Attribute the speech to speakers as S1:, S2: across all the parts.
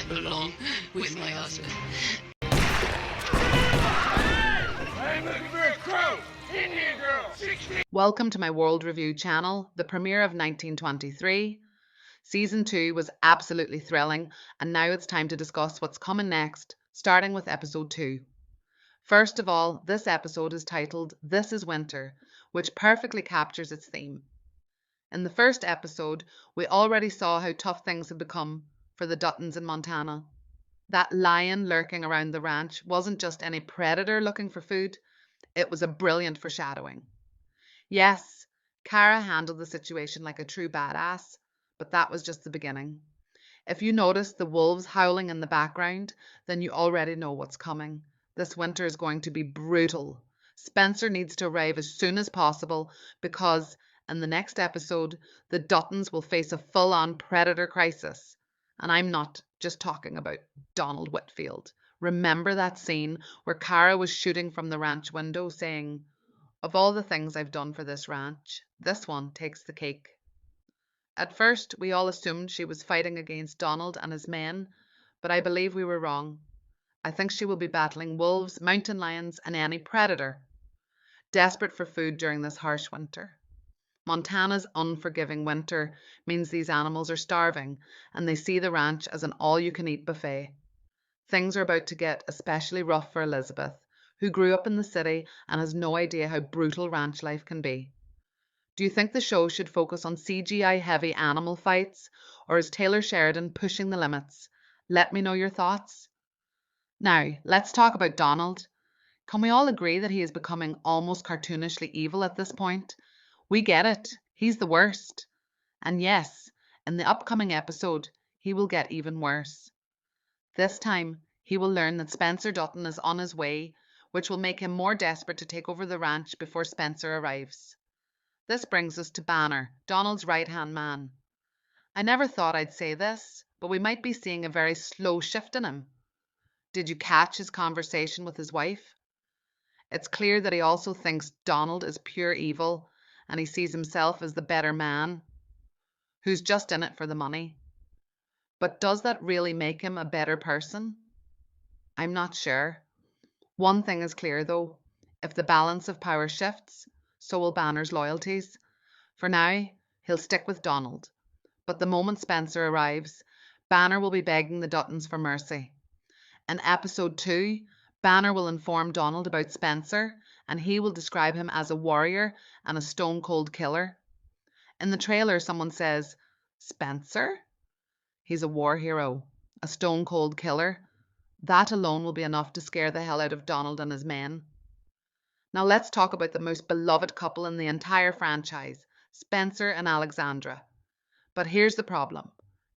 S1: belong with my husband.
S2: I'm looking for a crow! In here, girl! 16!
S3: Welcome to my World Review channel, the premiere of 1923. Season 2 was absolutely thrilling, and now it's time to discuss what's coming next, starting with episode 2. First of all, this episode is titled This is Winter, which perfectly captures its theme. In the first episode, we already saw how tough things had become for the Duttons in Montana. That lion lurking around the ranch wasn't just any predator looking for food, it was a brilliant foreshadowing. Yes, Kara handled the situation like a true badass, but that was just the beginning. If you notice the wolves howling in the background, then you already know what's coming. This winter is going to be brutal. Spencer needs to arrive as soon as possible because in the next episode, the Duttons will face a full-on predator crisis. And I'm not just talking about Donald Whitfield. Remember that scene where Kara was shooting from the ranch window saying, "Of all the things I've done for this ranch, this one takes the cake." At first, we all assumed she was fighting against Donald and his men, but I believe we were wrong. I think she will be battling wolves, mountain lions, and any predator, desperate for food during this harsh winter. Montana's unforgiving winter means these animals are starving, and they see the ranch as an all-you-can-eat buffet. Things are about to get especially rough for Elizabeth, who grew up in the city and has no idea how brutal ranch life can be. Do you think the show should focus on CGI-heavy animal fights, or is Taylor Sheridan pushing the limits? Let me know your thoughts. Now, let's talk about Donald. Can we all agree that he is becoming almost cartoonishly evil at this point? We get it. He's the worst. And yes, in the upcoming episode, he will get even worse. This time, he will learn that Spencer Dutton is on his way, which will make him more desperate to take over the ranch before Spencer arrives. This brings us to Banner, Donald's right-hand man. I never thought I'd say this, but we might be seeing a very slow shift in him. Did you catch his conversation with his wife? It's clear that he also thinks Donald is pure evil, and he sees himself as the better man, who's just in it for the money. But does that really make him a better person? I'm not sure. One thing is clear, though. If the balance of power shifts, so will Banner's loyalties. For now, he'll stick with Donald. But the moment Spencer arrives, Banner will be begging the Duttons for mercy. In episode 2, Banner will inform Donald about Spencer, and he will describe him as a warrior and a stone-cold killer. In the trailer, someone says, "Spencer?" He's a war hero, a stone-cold killer. That alone will be enough to scare the hell out of Donald and his men. Now let's talk about the most beloved couple in the entire franchise, Spencer and Alexandra. But here's the problem.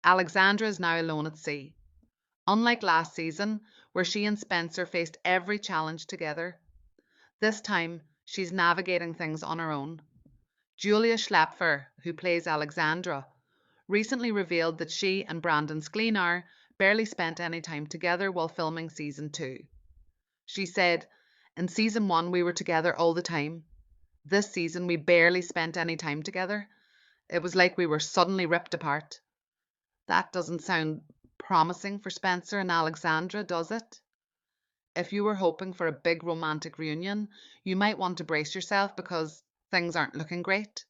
S3: Alexandra is now alone at sea. Unlike last season, where she and Spencer faced every challenge together, this time she's navigating things on her own. Julia Schlepfer, who plays Alexandra, recently revealed that she and Brandon Sklenar barely spent any time together while filming season 2. She said, "In season 1 we were together all the time. This season we barely spent any time together. It was like we were suddenly ripped apart." That doesn't sound promising for Spencer and Alexandra, does it? If you were hoping for a big romantic reunion, you might want to brace yourself because things aren't looking great.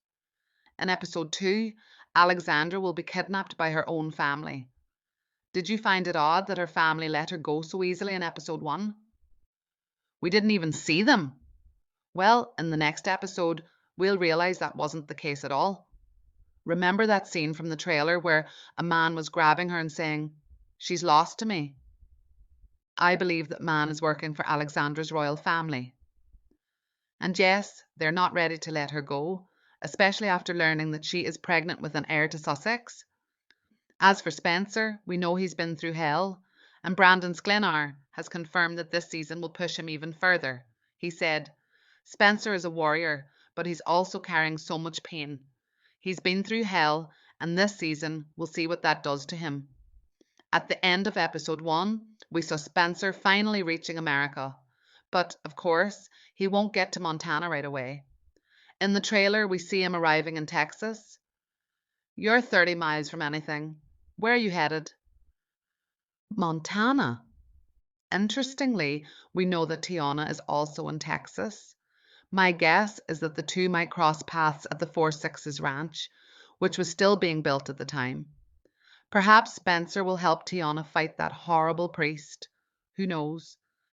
S3: In episode 2, Alexandra will be kidnapped by her own family. Did you find it odd that her family let her go so easily in episode 1? We didn't even see them. Well, in the next episode, we'll realize that wasn't the case at all. Remember that scene from the trailer where a man was grabbing her and saying, "She's lost to me"? I believe that man is working for Alexandra's royal family. And yes, they're not ready to let her go, especially after learning that she is pregnant with an heir to Sussex. As for Spencer, we know he's been through hell, and Brandon Sklenar has confirmed that this season will push him even further. He said, "Spencer is a warrior, but he's also carrying so much pain. He's been through hell, and this season we'll see what that does to him." At the end of episode 1, we saw Spencer finally reaching America. But, of course, he won't get to Montana right away. In the trailer, we see him arriving in Texas. "You're 30 miles from anything. Where are you headed?" Montana. Interestingly, we know that Tiana is also in Texas. My guess is that the two might cross paths at the Four Sixes Ranch, which was still being built at the time. Perhaps Spencer will help Tiana fight that horrible priest. Who knows?